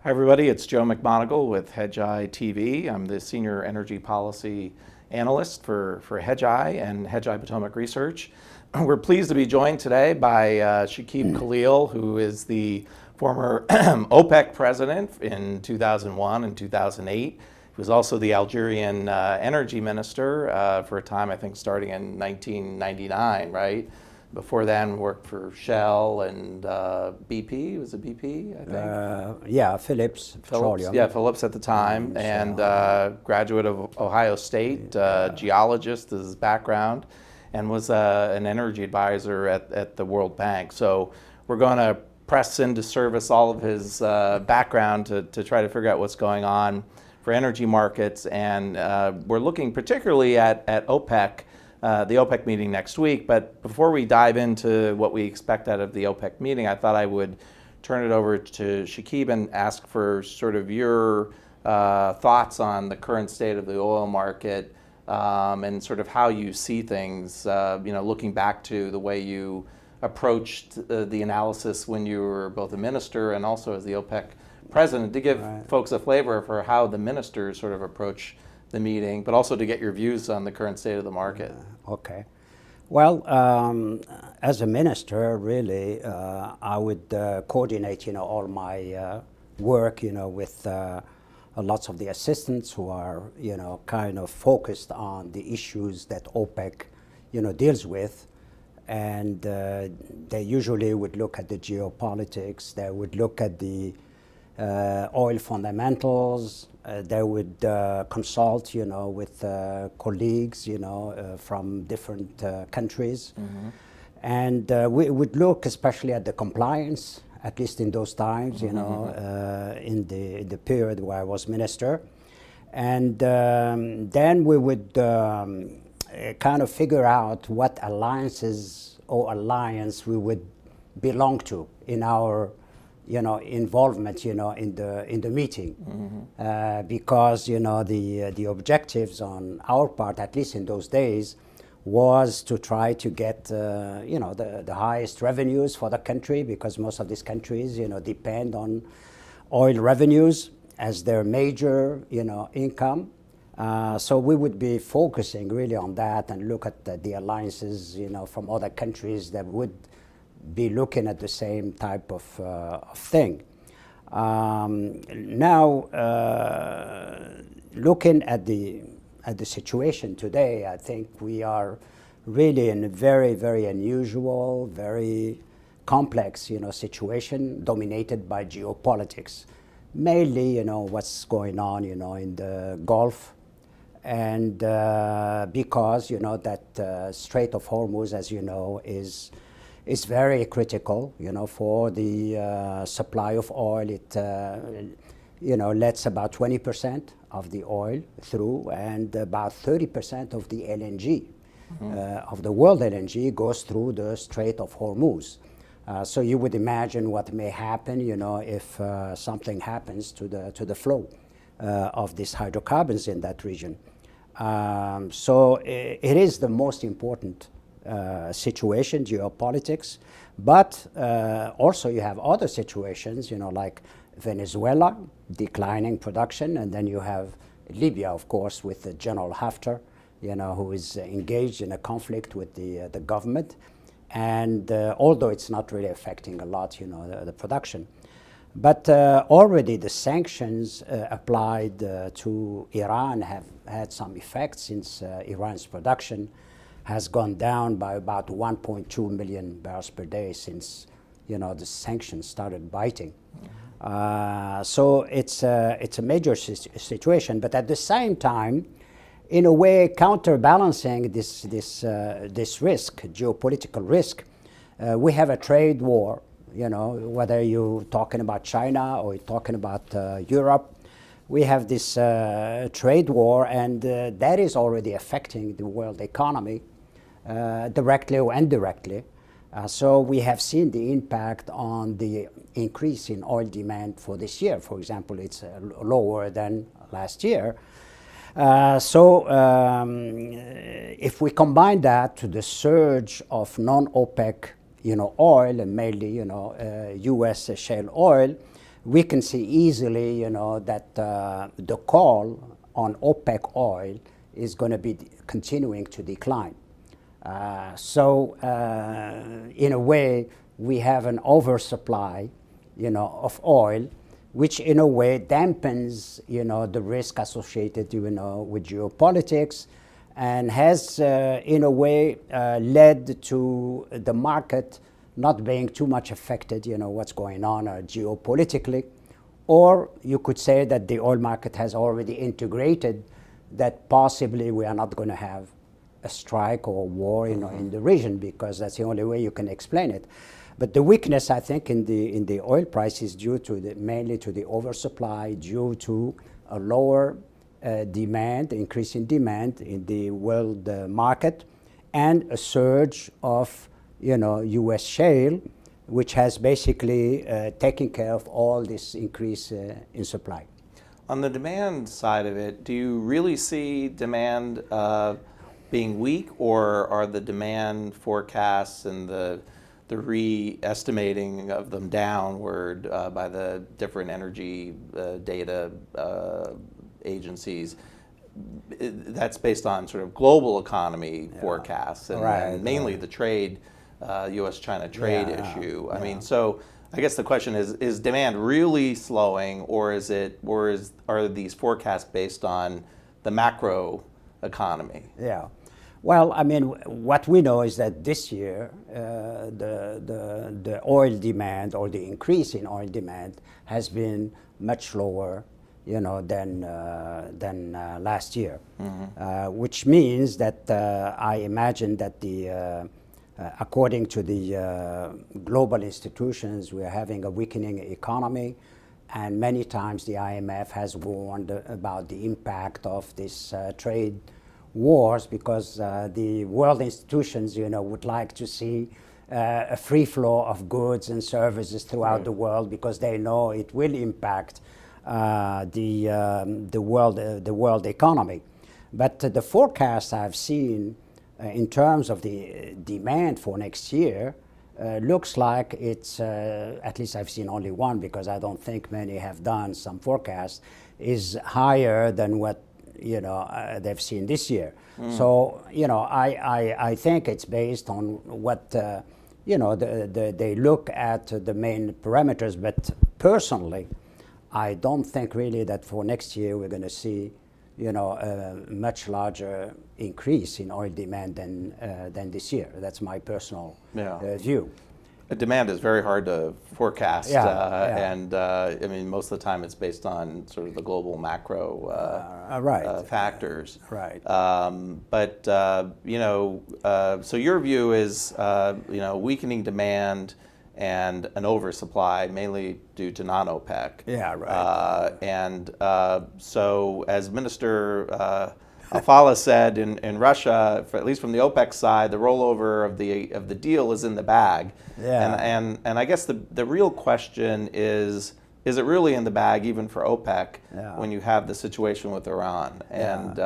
Hi everybody, it's Joe McMonagle with Hedgeye TV. I'm the Senior Energy Policy Analyst for Hedgeye and Hedgeye Potomac Research. We're pleased to be joined today by Chakib Khelil, who is the former OPEC President in 2001 and 2008. He was also the Algerian Energy Minister for a time, I think, starting in 1999, right? Before then, worked for Shell and BP. Was it BP, I think? Yeah, Phillips Petroleum. Yeah, Phillips at the time, and graduate of Ohio State, geologist is his background, and was an energy advisor at the World Bank. So we're going to press into service all of his background to try to figure out what's going on for energy markets, and we're looking particularly at OPEC, the OPEC meeting next week. But before we dive into what we expect out of the OPEC meeting, I thought I would turn it over to Chakib and ask for sort of your thoughts on the current state of the oil market and sort of how you see things, looking back to the way you approached the analysis when you were both a minister and also as the OPEC president, to give folks a flavor for how the ministers sort of approach the meeting, but also to get your views on the current state of the market. Okay. Well, as a minister, really, I would coordinate, all my work, with lots of the assistants who are, kind of focused on the issues that OPEC, deals with. And they usually would look at the geopolitics, they would look at the oil fundamentals, they would consult, with colleagues, from different countries. Mm-hmm. And we would look especially at the compliance, at least in those times, in the period where I was minister. And then we would kind of figure out what alliances or alliance we would belong to in our involvement, in the meeting, because the objectives on our part, at least in those days, was to try to get the highest revenues for the country, because most of these countries depend on oil revenues as their major income. So we would be focusing really on that and look at the alliances from other countries that would be looking at the same type of thing. Now, looking at the situation today, I think we are really in a very, very unusual, very complex, situation dominated by geopolitics. Mainly, what's going on, in the Gulf, and because that Strait of Hormuz, as you know, is very critical, for the supply of oil. It, lets about 20% of the oil through, and about 30% of the LNG, of the world LNG, goes through the Strait of Hormuz. So you would imagine what may happen, if something happens to the flow of these hydrocarbons in that region. So it is the most important situation, geopolitics, but also you have other situations, like Venezuela, declining production, and then you have Libya, of course, with General Haftar, who is engaged in a conflict with the government, and although it's not really affecting a lot, the production. But already the sanctions applied to Iran have had some effect, since Iran's production has gone down by about 1.2 million barrels per day since the sanctions started biting. So it's a major situation, but at the same time, in a way, counterbalancing this risk, geopolitical risk, we have a trade war. Whether you're talking about China or you're talking about Europe, we have this trade war, and that is already affecting the world economy, directly or indirectly. So we have seen the impact on the increase in oil demand for this year. For example, it's lower than last year. So if we combine that to the surge of non-OPEC oil, and mainly U.S. shale oil, we can see easily, that the call on OPEC oil is going to be continuing to decline. So in a way, we have an oversupply, of oil, which in a way dampens, the risk associated, with geopolitics, and has, in a way, led to the market not being too much affected, what's going on geopolitically. Or you could say that the oil market has already integrated that possibly we are not going to have a strike or a war, in the region, because that's the only way you can explain it. But the weakness, I think, in the oil price is due to mainly to the oversupply, due to a lower demand, increase in demand in the world market, and a surge of, U.S. shale, which has basically taken care of all this increase in supply. On the demand side of it, do you really see demand being weak, or are the demand forecasts and the re-estimating of them downward by the different energy data agencies, that's based on sort of global economy forecasts and mainly the trade, U.S.-China trade issue. I mean, so I guess the question is demand really slowing, or are these forecasts based on the macro economy? Yeah. Well, I mean, what we know is that this year, the oil demand, or the increase in oil demand, has been much lower, than last year. Which means that I imagine that according to the global institutions, we are having a weakening economy, and many times the IMF has warned about the impact of this trade wars, because the world institutions, would like to see a free flow of goods and services throughout the world, because they know it will impact the world economy. But the forecast I've seen in terms of the demand for next year looks like it's, at least I've seen only one, because I don't think many have done some forecasts, is higher than what they've seen this year. So, I think it's based on what, they look at the main parameters. But personally, I don't think really that for next year we're going to see, a much larger increase in oil demand than this year. That's my personal view. Demand is very hard to forecast, and I mean, most of the time it's based on sort of the global macro factors. Right. But so your view is weakening demand and an oversupply, mainly due to non-OPEC. Yeah, right. And so, as Minister Al-Faleh said, in Russia, at least from the OPEC side, the rollover of the deal is in the bag. Yeah. And I guess the real question is it really in the bag even for OPEC when you have the situation with Iran? And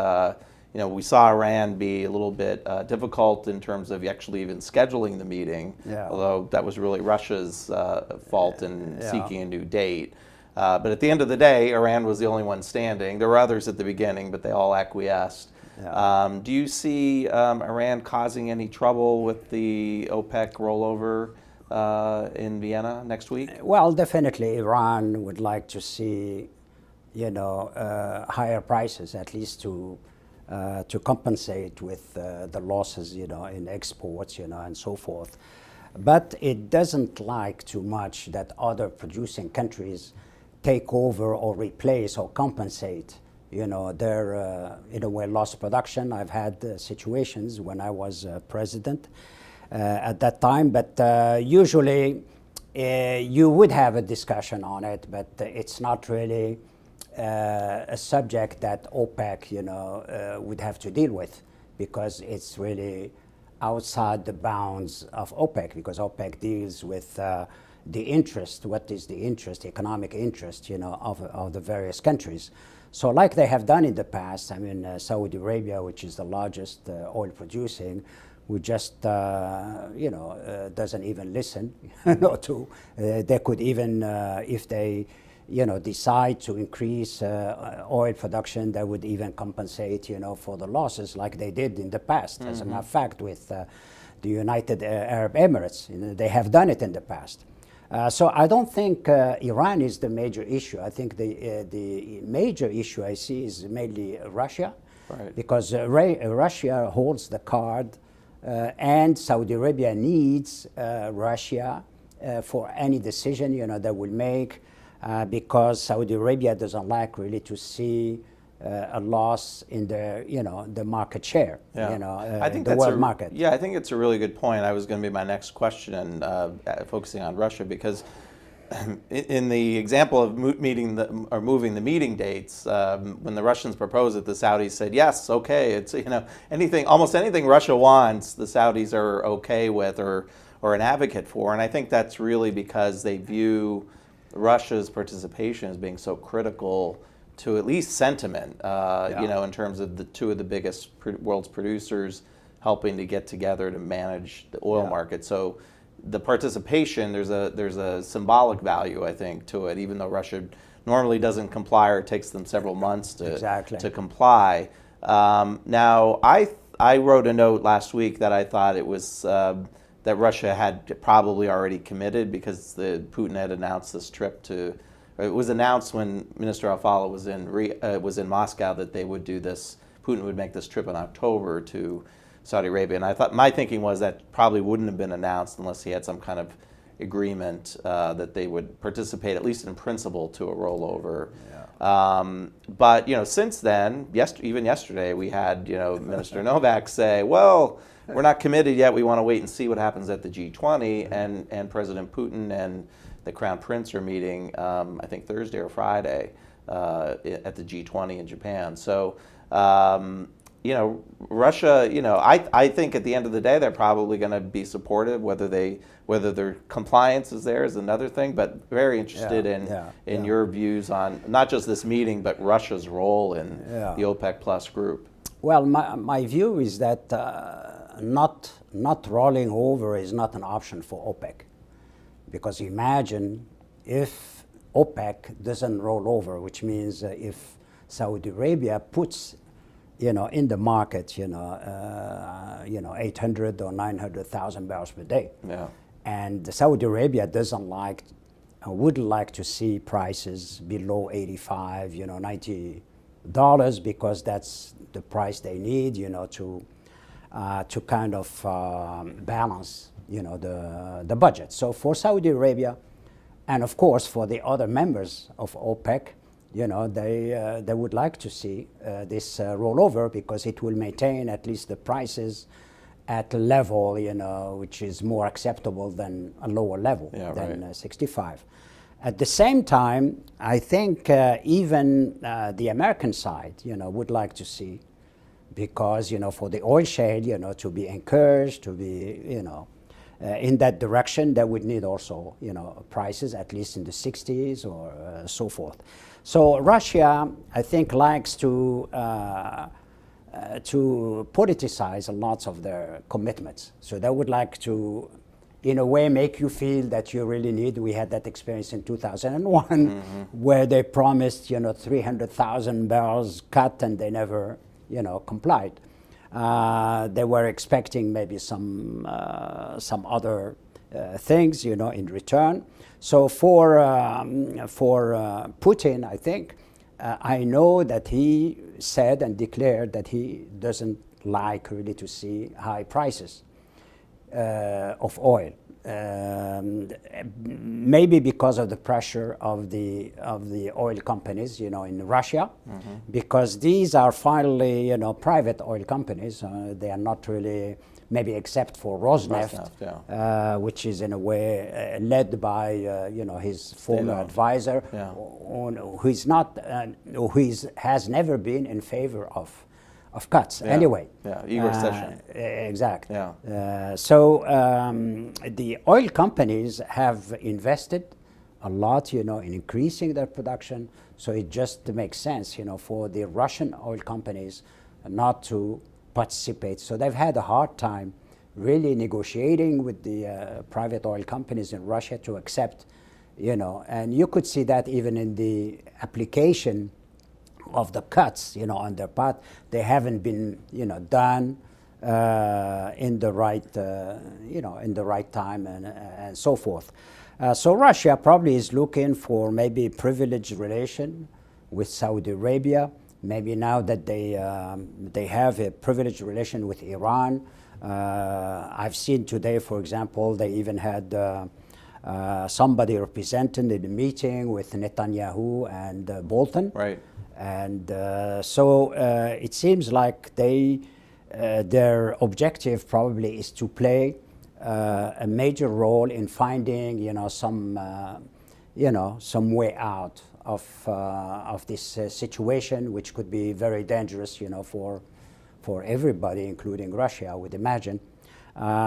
we saw Iran be a little bit difficult in terms of actually even scheduling the meeting, although that was really Russia's fault in seeking a new date. But at the end of the day, Iran was the only one standing. There were others at the beginning, but they all acquiesced. Do you see Iran causing any trouble with the OPEC rollover in Vienna next week? Well, definitely Iran would like to see, higher prices, at least to compensate with the losses, in exports, and so forth. But it doesn't like too much that other producing countries take over or replace or compensate, their, in a way, lost production. I've had situations when I was president at that time, but usually you would have a discussion on it, but it's not really a subject that OPEC, would have to deal with, because it's really outside the bounds of OPEC, because OPEC deals with the interest, what is the interest, economic interest, of the various countries. So like they have done in the past, I mean, Saudi Arabia, which is the largest oil producing, who just, doesn't even listen, to, they could even, if they decide to increase oil production, that would even compensate, for the losses like they did in the past. As a matter of fact, with the United Arab Emirates, they have done it in the past. So I don't think Iran is the major issue. I think the major issue I see is mainly Russia, right, because Russia holds the card, and Saudi Arabia needs Russia for any decision that will make, because Saudi Arabia doesn't like really to see a loss in the market share, I think the that's world market. Yeah, I think it's a really good point. I was going to be my next question, focusing on Russia, because in the example of moving the meeting dates, when the Russians proposed it, the Saudis said yes, okay. It's almost anything Russia wants, the Saudis are okay with or an advocate for, and I think that's really because they view Russia's participation as being so critical to at least sentiment, in terms of the two of the biggest world's producers helping to get together to manage the oil market. So the participation, there's a symbolic value, I think, to it, even though Russia normally doesn't comply, or it takes them several months to comply. Now, I wrote a note last week that I thought it was that Russia had probably already committed, because Putin had announced this trip to. It was announced when Minister Al-Fala was in Moscow that they would do this. Putin would make this trip in October to Saudi Arabia, and I thought, my thinking was that probably wouldn't have been announced unless he had some kind of agreement that they would participate, at least in principle, to a rollover. But since then, even yesterday, we had Minister Novak say, "Well, we're not committed yet. We want to wait and see what happens at the G20," and President Putin and the Crown Prince are meeting, I think Thursday or Friday, at the G20 in Japan. So, Russia, I think at the end of the day, they're probably going to be supportive. Whether their compliance is there is another thing, but very interested in your views on not just this meeting, but Russia's role in the OPEC Plus group. Well, my view is that not rolling over is not an option for OPEC. Because imagine if OPEC doesn't roll over, which means if Saudi Arabia puts, in the market, 800 or 900,000 barrels per day, and Saudi Arabia would like to see prices below 85, $90, because that's the price they need, to kind of balance the budget. So for Saudi Arabia, and of course for the other members of OPEC, they would like to see this rollover, because it will maintain at least the prices at a level, which is more acceptable than a lower level than 65. At the same time, I think even the American side, would like to see, because for the oil shale, to be encouraged, to be, in that direction, they would need also, prices at least in the 60s or so forth. So Russia, I think, likes to politicize a lot of their commitments. So they would like to, in a way, make you feel that you really need. We had that experience in 2001, where they promised, 300,000 barrels cut, and they never, complied. They were expecting maybe some other things, in return. So for Putin, I think, I know that he said and declared that he doesn't like really to see high prices of oil. Maybe because of the pressure of the oil companies, in Russia, because these are finally, private oil companies. They are not really, maybe except for Rosneft, which is in a way led by, his former advisor, who has never been in favor of cuts. Anyway. Igor Sechin. Exactly. So the oil companies have invested a lot, in increasing their production. So it just makes sense, for the Russian oil companies not to participate. So they've had a hard time really negotiating with the private oil companies in Russia to accept, and you could see that even in the application of the cuts, on their part, they haven't been, done in the right, in the right time and so forth. So Russia probably is looking for maybe privileged relation with Saudi Arabia. Maybe now that they have a privileged relation with Iran. I've seen today, for example, they even had somebody representing in the meeting with Netanyahu and Bolton. Right. And so it seems like their objective probably is to play a major role in finding, some way out of this situation, which could be very dangerous, for everybody, including Russia, I would imagine.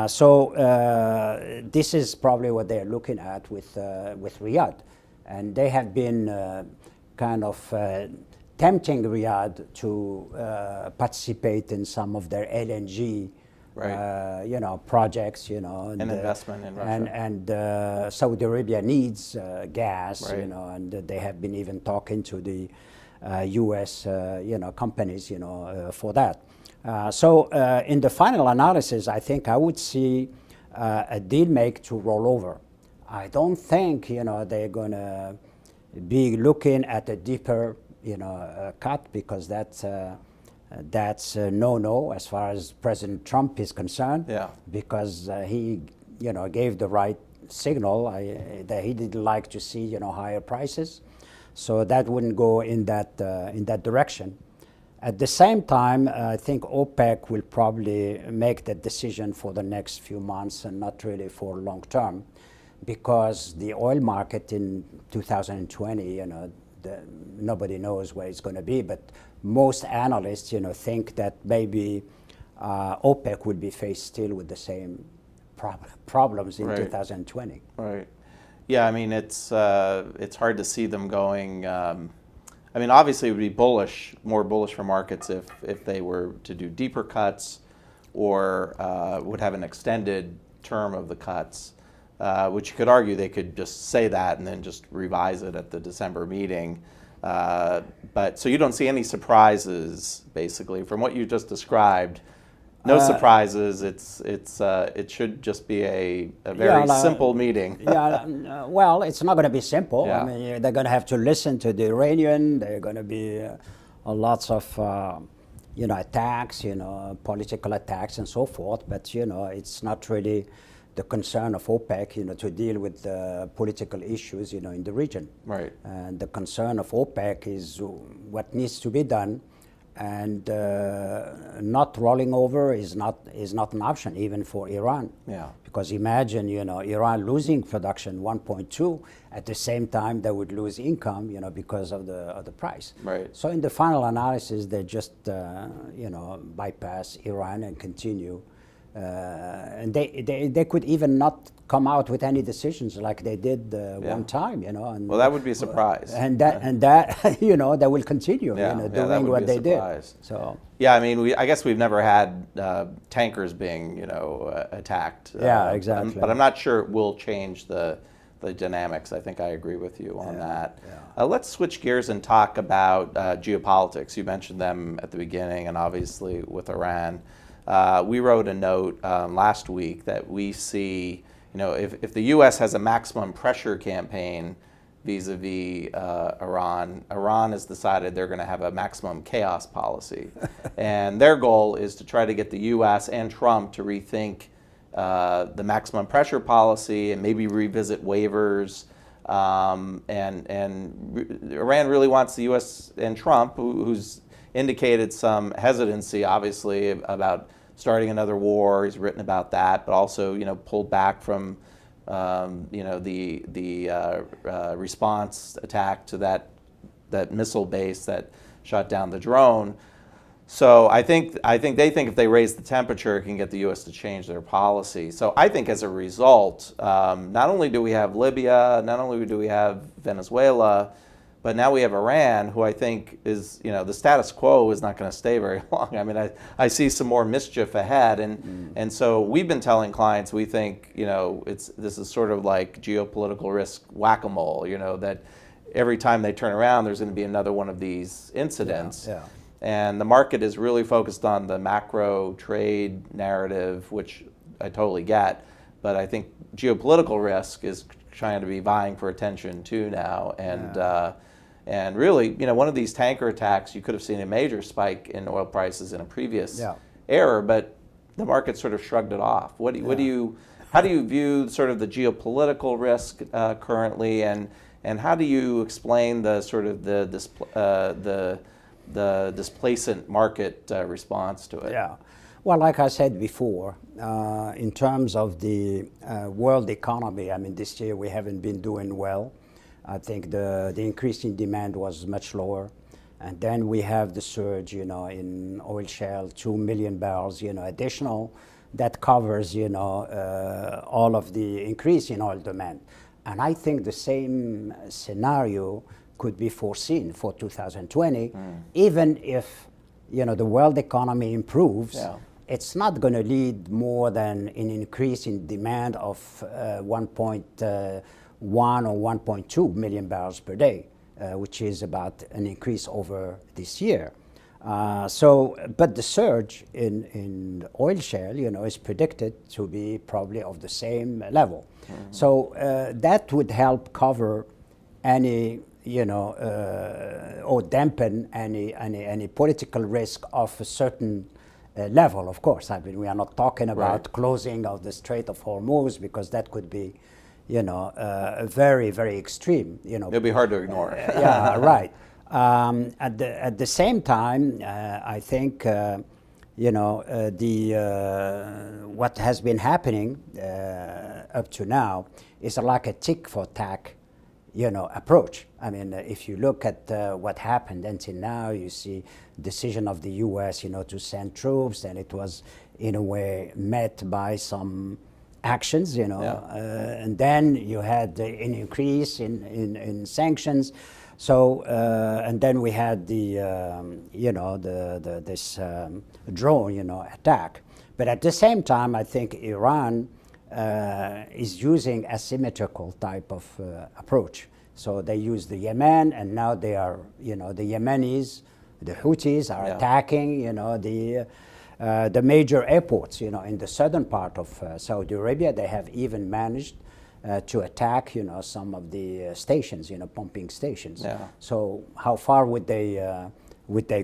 So this is probably what they're looking at with Riyadh, and they have been kind of tempting Riyadh to participate in some of their LNG, right. projects, and investment in Russia. And Saudi Arabia needs gas, right. And they have been even talking to the U.S. Companies, for that. So in the final analysis, I think I would see a deal make to roll over. I don't think they're going to be looking at a deeper cut, because that's a no-no as far as President Trump is concerned. Yeah. Because he gave the right signal that he didn't like to see higher prices, so that wouldn't go in that direction. At the same time, I think OPEC will probably make that decision for the next few months and not really for long term, because the oil market in 2020, nobody knows where it's going to be, but most analysts, think that maybe OPEC will be faced still with the same problems in right. 2020. Right. Yeah, I mean, it's hard to see them going. I mean, obviously, it would be more bullish for markets if they were to do deeper cuts, or would have an extended term of the cuts, which you could argue they could just say that and then just revise it at the December meeting. But so you don't see any surprises, basically, from what you just described. No surprises. It should just be a very simple meeting. Well, it's not going to be simple. Yeah. I mean, they're going to have to listen to the Iranian. There are going to be lots of attacks, political attacks and so forth. But it's not really the concern of OPEC, to deal with political issues, in the region. Right. And the concern of OPEC is what needs to be done. And not rolling over is not an option even for Iran. Yeah. Because imagine Iran losing production 1.2, at the same time they would lose income because of the price. Right. So in the final analysis, they just bypass Iran and continue. And they could even not come out with any decisions like they did one time, And, well, that would be a surprise. And that they will continue, doing what they did. So yeah, I mean, I guess we've never had tankers being, attacked. Yeah, exactly. But I'm not sure it will change the dynamics. I think I agree with you on that. Yeah. Let's switch gears and talk about geopolitics. You mentioned them at the beginning, and obviously with Iran. We wrote a note last week that we see, if the U.S. has a maximum pressure campaign vis-a-vis Iran has decided they're going to have a maximum chaos policy. And their goal is to try to get the U.S. and Trump to rethink the maximum pressure policy and maybe revisit waivers. And Iran really wants the U.S. and Trump, who's indicated some hesitancy, obviously, about starting another war. He's written about that, but also, pulled back from, the response attack to that missile base that shot down the drone. So I think they think if they raise the temperature, it can get the U.S. to change their policy. So I think as a result, not only do we have Libya, not only do we have Venezuela, But now we have Iran, who I think is, the status quo is not going to stay very long. I mean, I see some more mischief ahead, and so we've been telling clients we think, this is sort of like geopolitical risk whack-a-mole. That every time they turn around, there's going to be another one of these incidents. Yeah. And the market is really focused on the macro trade narrative, which I totally get. But I think geopolitical risk is trying to be vying for attention too now. And really, one of these tanker attacks, you could have seen a major spike in oil prices in a previous era, but the market sort of shrugged it off. How do you view sort of the geopolitical risk currently, and how do you explain the sort of the displacent market response to it? Yeah. Well, like I said before, in terms of the world economy, I mean, this year we haven't been doing well. I think the increase in demand was much lower. And then we have the surge, in oil shale, 2 million barrels, additional. That covers, all of the increase in oil demand. And I think the same scenario could be foreseen for 2020, even if, the world economy improves. Yeah. It's not going to lead more than an increase in demand of 1.1 or 1.2 million barrels per day, which is about an increase over this year. But the surge in oil shale, is predicted to be probably of the same level. So that would help cover any, or dampen any political risk of a certain level, of course. I mean, we are not talking about closing of the Strait of Hormuz, because that could be, very, very extreme. It'll be hard to ignore. Yeah, right. At the same time, I think, what has been happening up to now is like a tick for tack, approach. I mean, if you look at what happened until now, you see decision of the U.S., to send troops, and it was in a way met by some actions, and then you had an increase in sanctions. So and then we had this drone, attack. But at the same time, I think Iran is using asymmetrical type of approach. So they use the Yemen, and now they are, the Yemenis, the Houthis are attacking, the major airports, in the southern part of Saudi Arabia. They have even managed to attack, some of the stations, pumping stations. Yeah. So how far would they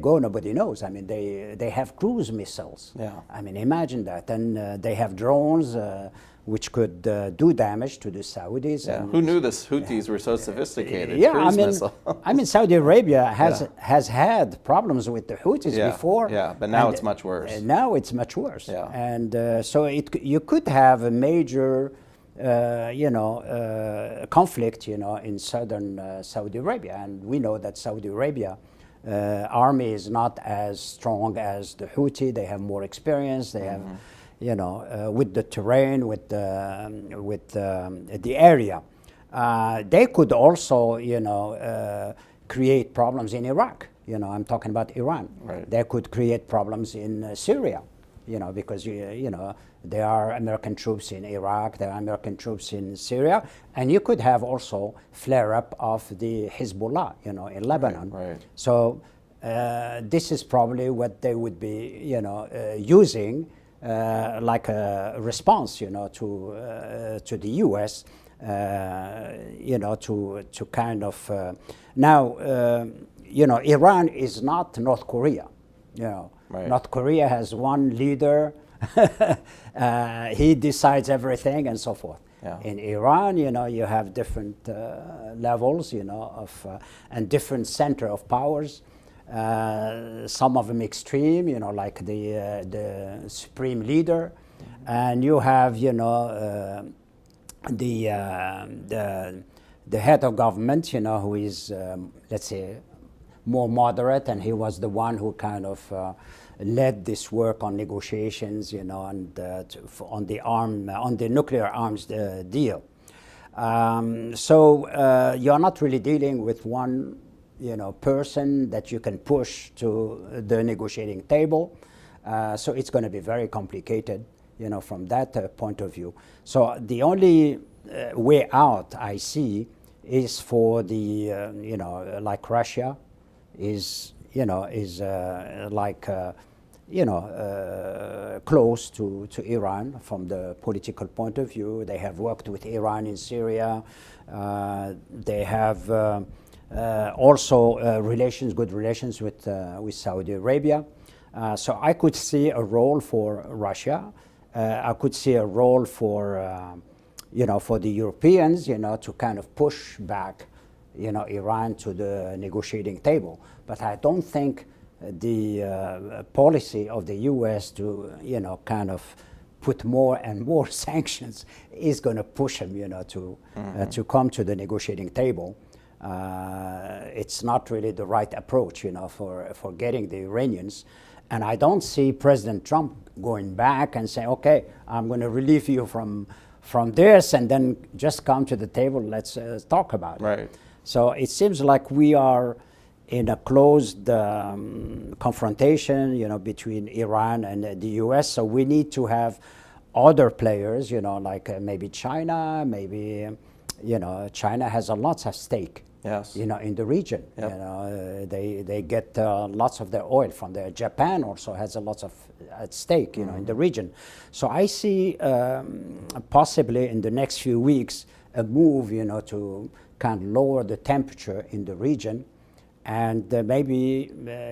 go? Nobody knows. I mean, they have cruise missiles. Yeah. I mean, imagine that. And they have drones which could do damage to the Saudis. Yeah. Who knew the Houthis were so sophisticated? Yeah, I mean, Saudi Arabia has had problems with the Houthis before. Yeah, but now it's much worse. Now it's much worse. Yeah. And so you could have a major conflict, in southern Saudi Arabia. And we know that Saudi Arabia army is not as strong as the Houthi. They have more experience. They have, with the terrain, with the area. They could also, create problems in Iraq. I'm talking about Iran. Right. They could create problems in Syria, because, there are American troops in Iraq, there are American troops in Syria, and you could have also flare-up of the Hezbollah, in Lebanon. Right. So this is probably what they would be, using like a response, to the U.S. To kind of now, Iran is not North Korea. Right. North Korea has one leader. He decides everything and so forth. Yeah. In Iran, you have different levels, of and different center of powers. Some of them extreme, like the supreme leader, and you have, the head of government, who is, let's say, more moderate, and he was the one who kind of led this work on negotiations, and on the nuclear arms deal. So you're not really dealing with one, person that you can push to the negotiating table. So it's going to be very complicated, from that point of view. So the only way out I see is for the, like Russia is, close to Iran from the political point of view. They have worked with Iran in Syria. They have also good relations with Saudi Arabia. So I could see a role for Russia. I could see a role for, for the Europeans, to kind of push back, Iran to the negotiating table. But I don't think the policy of the U.S. to, kind of put more and more sanctions is going to push them, to come to the negotiating table. It's not really the right approach, for getting the Iranians. And I don't see President Trump going back and saying, okay, I'm going to relieve you from this and then just come to the table, let's talk about it. Right. So it seems like we are in a closed confrontation, between Iran and the U.S. So we need to have other players, like maybe China, China has a lot at stake. Yes. In the region. Yep. They get lots of their oil from there. Japan also has a lot of at stake, in the region. So I see possibly in the next few weeks a move, to kind of lower the temperature in the region, and maybe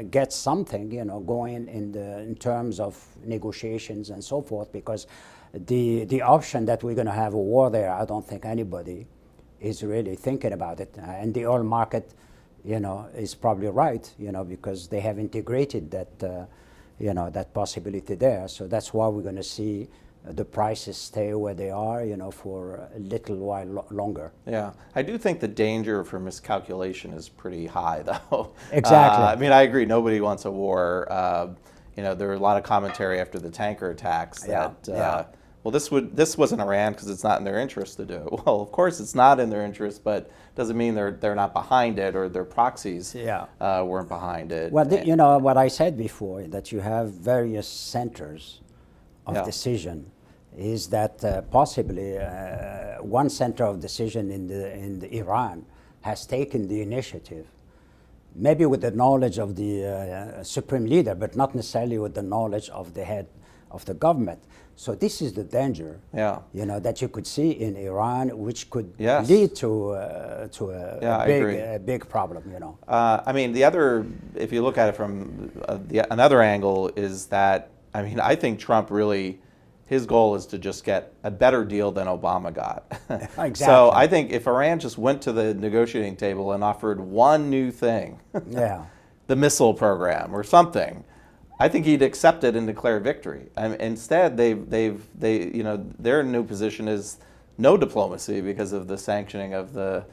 get something, going in terms of negotiations and so forth. Because the option that we're going to have a war there, I don't think anybody is really thinking about it. And the oil market, is probably right, because they have integrated that, that possibility there. So that's why we're going to see the prices stay where they are, for a little while longer. Yeah, I do think the danger for miscalculation is pretty high, though. Exactly. I mean, I agree. Nobody wants a war. There were a lot of commentary after the tanker attacks that. Well, this wasn't Iran because it's not in their interest to do. Well, of course it's not in their interest, but doesn't mean they're not behind it or their proxies weren't behind it. Well, what I said before, that you have various centers of decision, is that possibly one center of decision in the Iran has taken the initiative, maybe with the knowledge of the supreme leader, but not necessarily with the knowledge of the head of the government. So this is the danger, that you could see in Iran, which could lead to a big problem, I mean, if you look at it from another angle, is that, I mean, I think Trump really, his goal is to just get a better deal than Obama got. Exactly. So I think if Iran just went to the negotiating table and offered one new thing, the missile program or something, I think he'd accept it and declare victory. Instead, their new position is no diplomacy because of the sanctioning of the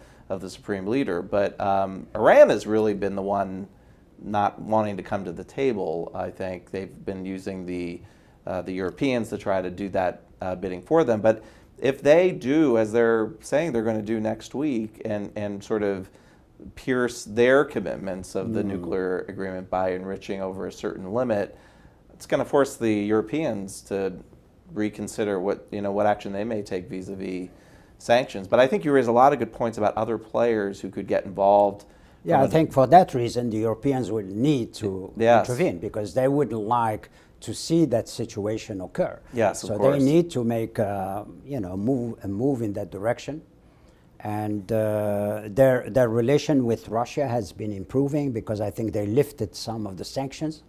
supreme leader. But Iran has really been the one not wanting to come to the table. I think they've been using the Europeans to try to do that bidding for them. But if they do, as they're saying they're going to do next week, and sort of pierce their commitments of the nuclear agreement by enriching over a certain limit, it's going to force the Europeans to reconsider what action they may take vis-a-vis sanctions. But I think you raise a lot of good points about other players who could get involved. Yeah, I think for that reason the Europeans will need to intervene, because they wouldn't like to see that situation occur. Yes, so of course. They need to make a move in that direction. And their relation with Russia has been improving, because I think they lifted some of the sanctions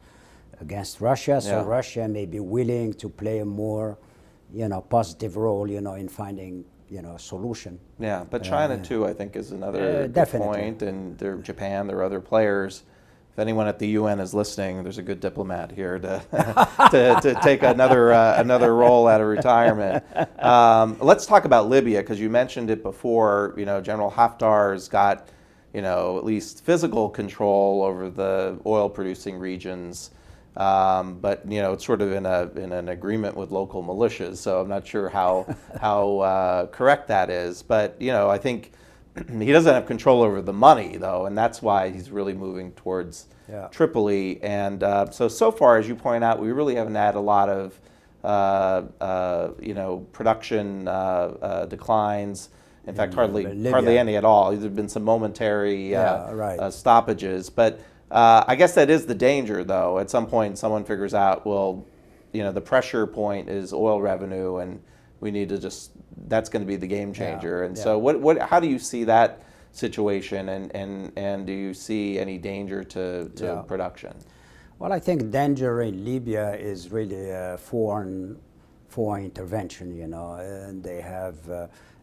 against Russia. So Russia may be willing to play a more, positive role, in finding, solution. Yeah, but China too, I think, is another good point, and Japan, there are other players. If anyone at the UN is listening, there's a good diplomat here to take another role out of retirement. Let's talk about Libya, because you mentioned it before. General Haftar's got at least physical control over the oil-producing regions. But it's sort of in an agreement with local militias, so I'm not sure how correct that is. But I think he doesn't have control over the money, though, and that's why he's really moving towards Tripoli. And so far, as you point out, we really haven't had a lot of production declines. In fact, hardly any at all. There have been some momentary stoppages, but I guess that is the danger, though. At some point, someone figures out, well, the pressure point is oil revenue, and we need to that's going to be the game changer. So, how do you see that situation, and do you see any danger to production? Well, I think danger in Libya is really foreign intervention. And they have.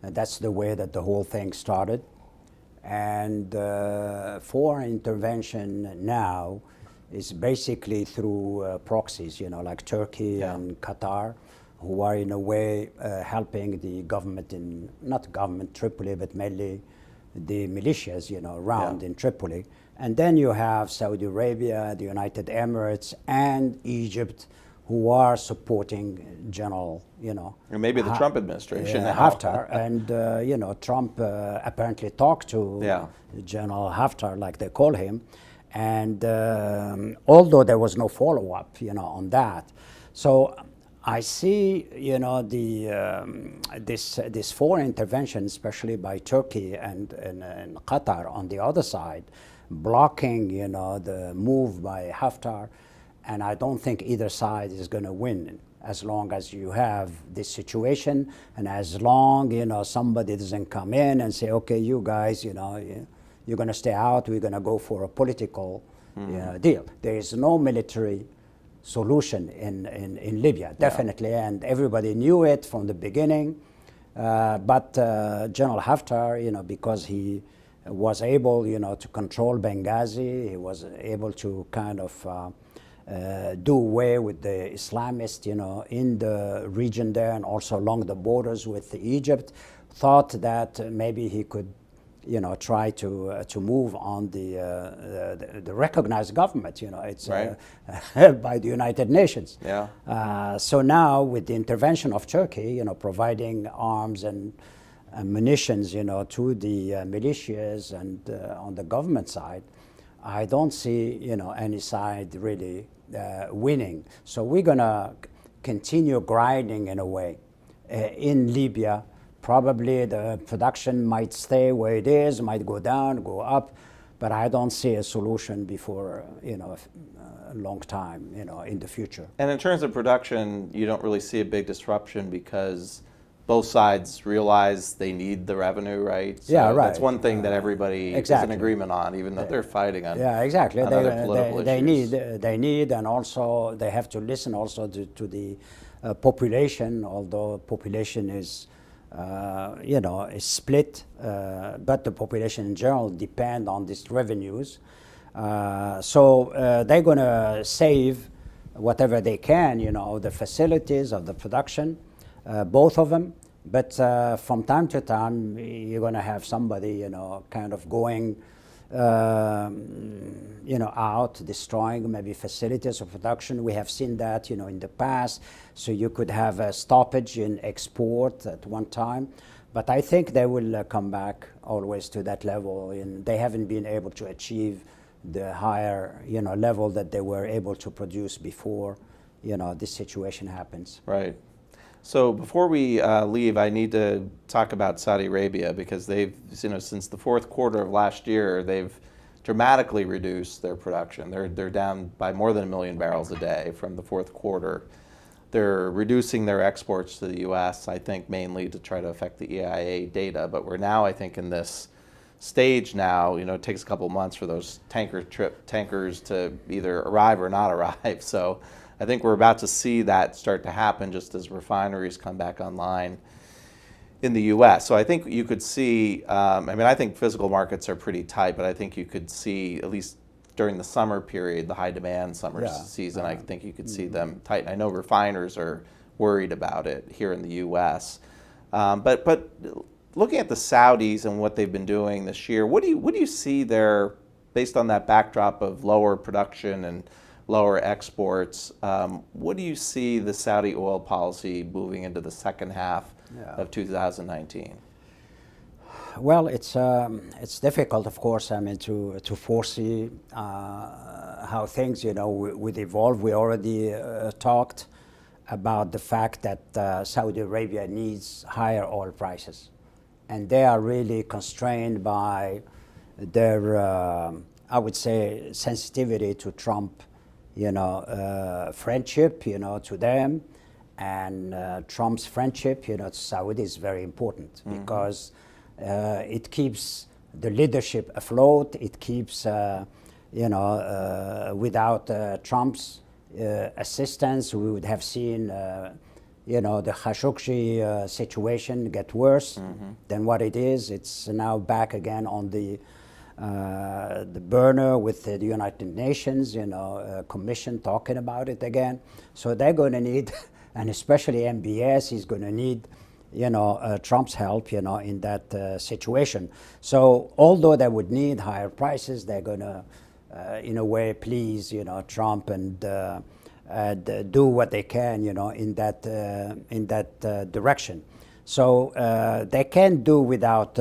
That's the way that the whole thing started. And foreign intervention now is basically through proxies, like Turkey and Qatar, who are in a way helping the government not government Tripoli, but mainly the militias, around in Tripoli. And then you have Saudi Arabia, the United Emirates, and Egypt, who are supporting General, or maybe the Trump administration now. Haftar, and Trump apparently talked to General Haftar, like they call him, and although there was no follow-up, on that, so I see, this foreign intervention, especially by Turkey and Qatar on the other side, blocking, the move by Haftar. And I don't think either side is going to win as long as you have this situation, and as long somebody doesn't come in and say, okay, you guys, you're going to stay out. We're going to go for a political deal. There is no military solution in Libya, definitely, and everybody knew it from the beginning. But General Haftar, because he was able, to control Benghazi, he was able to kind of do away with the Islamists, in the region there, and also along the borders with Egypt, thought that maybe he could, try to move on the recognized government. It's by the United Nations. So now with the intervention of Turkey, providing arms and munitions, to the militias and on the government side, I don't see, any side really winning. So we're going to continue grinding in a way. In Libya, probably the production might stay where it is, might go down, go up, but I don't see a solution before, a long time, in the future. And in terms of production, you don't really see a big disruption because both sides realize they need the revenue, right? So that's one thing that everybody is in agreement on, even though they're fighting on exactly. On other political issues. They need, and also they have to listen also to the population, although population is, is split, but the population in general depend on these revenues. So they're going to save whatever they can, the facilities of the production, both of them. But from time to time, you're going to have somebody, kind of going, out, destroying maybe facilities of production. We have seen that, in the past. So you could have a stoppage in export at one time. But I think they will come back always to that level. And they haven't been able to achieve the higher, level that they were able to produce before, this situation happens. Right. So before we leave, I need to talk about Saudi Arabia because they've, since the fourth quarter of last year, they've dramatically reduced their production. They're down by more than 1 million barrels a day from the fourth quarter. They're reducing their exports to the U.S., I think, mainly to try to affect the EIA data. But we're now, I think, in this stage now. It takes a couple months for those tankers to either arrive or not arrive. So I think we're about to see that start to happen just as refineries come back online in the U.S. So I think you could see, I think physical markets are pretty tight, but I think you could see, at least during the summer period, the high demand summer season, I think you could see them tight. I know refiners are worried about it here in the U.S. But looking at the Saudis and what they've been doing this year, what do you see there based on that backdrop of lower production and lower exports. What do you see the Saudi oil policy moving into the second half of 2019? Well, it's difficult, of course, I mean, to foresee how things, would evolve. We already talked about the fact that Saudi Arabia needs higher oil prices, and they are really constrained by their, I would say, sensitivity to Trump, friendship, to them, and Trump's friendship, to Saudi is very important because it keeps the leadership afloat. It keeps, without Trump's assistance, we would have seen, the Khashoggi situation get worse than what it is. It's now back again on the burner with the United Nations, commission talking about it again. So they're going to need, and especially MBS is going to need, Trump's help, in that situation. So although they would need higher prices, they're going to, in a way, please, Trump and do what they can, in that direction. So they can't do without,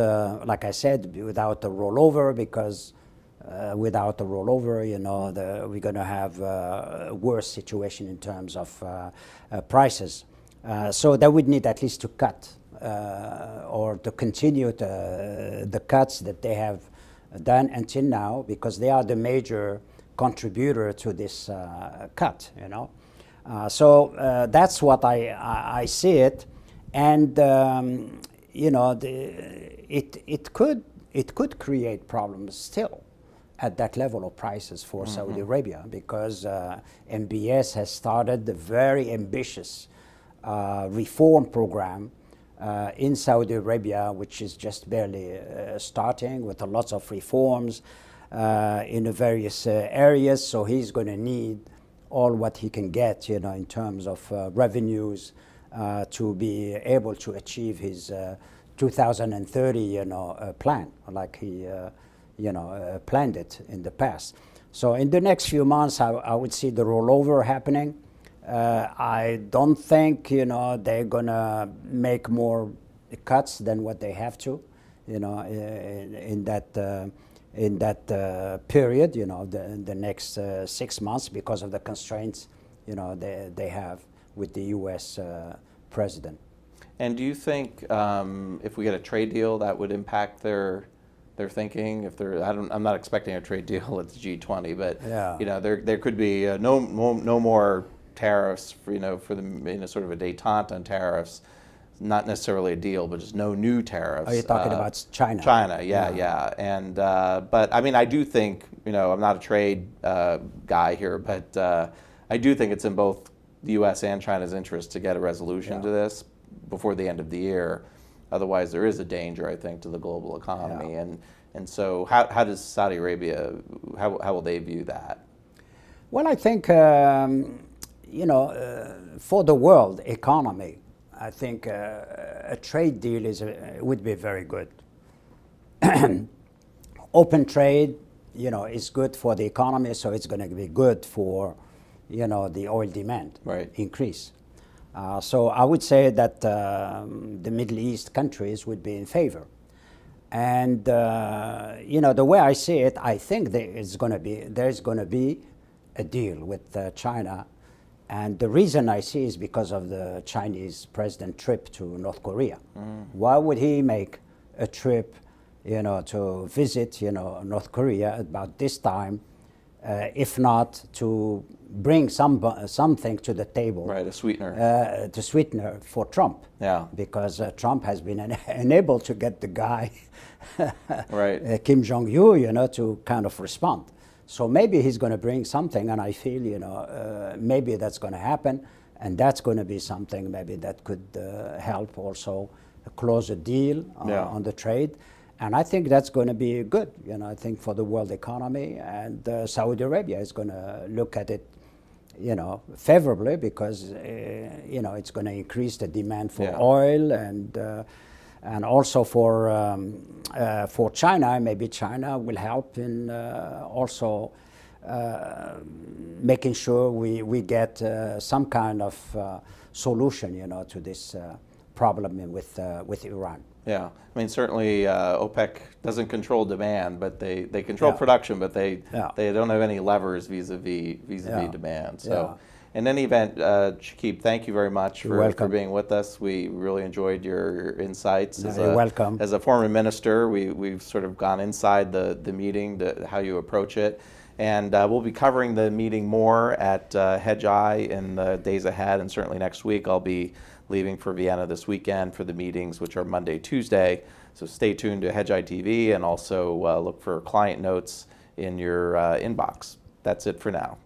like I said, without a rollover, because without a rollover, we're going to have a worse situation in terms of prices. So they would need at least to cut or to continue the cuts that they have done until now, because they are the major contributor to this cut. So that's what I see it, and it could create problems still at that level of prices for Saudi Arabia, because MBS has started a very ambitious reform program in Saudi Arabia, which is just barely starting, with lots of reforms in the various areas. So he's going to need all what he can get, in terms of revenues to be able to achieve his 2030, plan, like he, planned it in the past. So in the next few months, I would see the rollover happening. I don't think, they're going to make more cuts than what they have to, in that period, the next 6 months, because of the constraints, they have with the U.S. president. And do you think if we get a trade deal, that would impact their thinking? If they're, I'm not expecting a trade deal at the G20, but yeah. There could be no more tariffs for the sort of a détente on tariffs, not necessarily a deal, but just no new tariffs. Are you talking about China? China, yeah. And but I mean, I do think, I'm not a trade guy here, but I do think it's in both the U.S. and China's interest to get a resolution to this before the end of the year. Otherwise, there is a danger, I think, to the global economy. And so, how does Saudi Arabia, how will they view that? Well, I think for the world economy, I think a trade deal would be very good. Open trade, is good for the economy, so it's going to be good for, the oil demand increase. So I would say that the Middle East countries would be in favor. And, the way I see it, I think there's going to be a deal with China. And the reason I see is because of the Chinese president trip to North Korea. Why would he make a trip, to visit, North Korea about this time, if not to bring something to the table? Right, a sweetener. The sweetener for Trump. Yeah. Because Trump has been unable to get the guy, right, Kim Jong-un, to kind of respond. So maybe he's going to bring something, and I feel, maybe that's going to happen, and that's going to be something maybe that could help also close a deal on the trade. And I think that's going to be good, I think, for the world economy. And Saudi Arabia is going to look at it, favorably, because, it's going to increase the demand for oil, and also for China. Maybe China will help in also making sure we get some kind of solution, you know, to this problem with Iran. Yeah, I mean, certainly OPEC doesn't control demand, but they control Yeah. production, but they Yeah. don't have any levers vis-a-vis Yeah. demand. So, Yeah. in any event, Chakib, thank you very much You're for welcome. being with us. We really enjoyed your insights. No, you're welcome. As a former minister, we've sort of gone inside the meeting, how you approach it. And we'll be covering the meeting more at Hedgeye in the days ahead, and certainly next week I'll be leaving for Vienna this weekend for the meetings, which are Monday, Tuesday. So stay tuned to Hedgeye TV, and also look for client notes in your inbox. That's it for now.